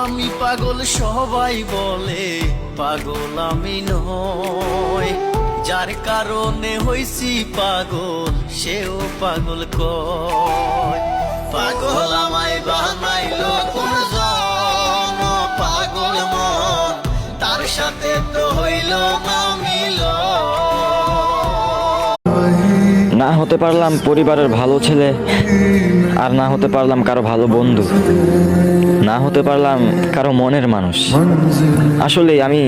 আমি পাগল সবাই বলে, পাগল আমি নয়। যার কারণে হইছি পাগল সেও পাগল কয়। পাগল আমায় বানাইলো কোন জন, পাগল মন তার সাথে তো হইল না মিল। না হতে পারলাম পরিবারের ভালো ছেলে, আর না হতে পারলাম কারো ভালো বন্ধু, না হতে পারলাম কারো মনের মানুষ। আসলে আমি